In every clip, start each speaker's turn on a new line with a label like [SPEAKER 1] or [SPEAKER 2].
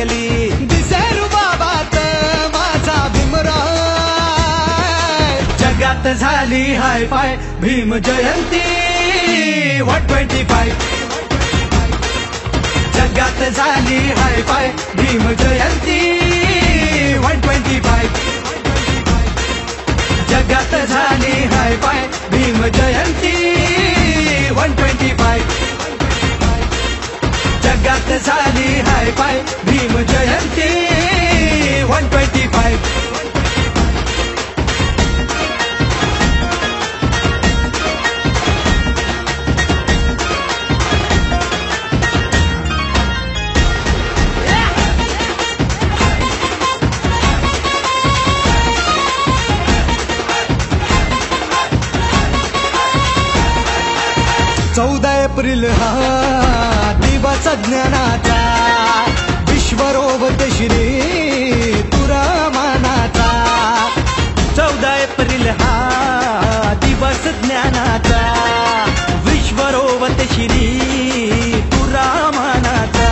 [SPEAKER 1] चांगली
[SPEAKER 2] दिसेरू बाबात माझा भीमराय.
[SPEAKER 1] जगात झाली हाय फाय भीम जयंती 125. जगात झाली हाय फाय भीम जयंती 125. जगात झाली हाय फाय भीम जयंती 125. जगात झाली हाय फाय भीम जयंती 125.
[SPEAKER 2] चौदा एप्रिल हा दिवस ज्ञानाचा, विश्वरोवत श्री तुरामानाचा.
[SPEAKER 1] 14 एप्रिल हा दिवस ज्ञानाचा, विश्वरोवत श्री तुरामानाचा.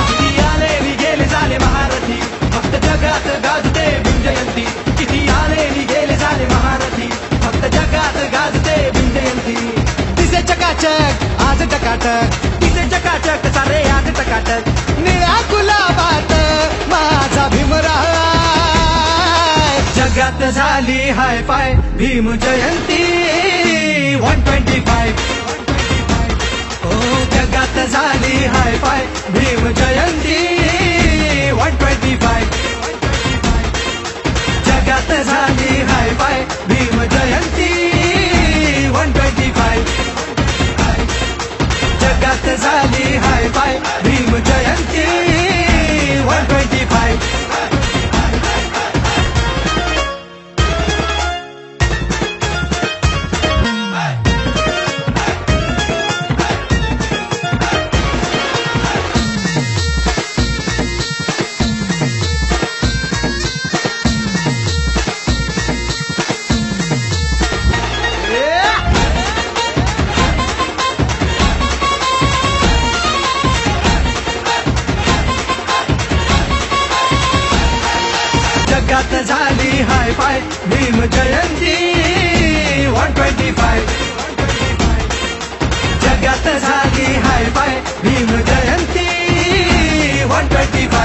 [SPEAKER 1] किती आले नि गेले झाले महारथी, फक्त जगात गाजते भीम जयंती. किती आले नि गेले झाले महारथी, फक्त जगात गाजते भीम जयंती.
[SPEAKER 2] दिसे चकाचक आज टकाटक,
[SPEAKER 1] तिचे चकाचक सारे आज टकाटक.
[SPEAKER 2] निळ्या गुलाबात माझा भीमराय.
[SPEAKER 1] जगात झाली हाय फाय भीम जयंती 125. ओ जगात झाली हाय फाय भीम जयंती 125. जगात झाली हाय फाय भीम जयंती 125. जगात झाली हाय फाय भीम जयंती 125. जगात झाली हाय फाय भीम जयंती 125. जगात झाली हाय फाय भीम जयंती 125.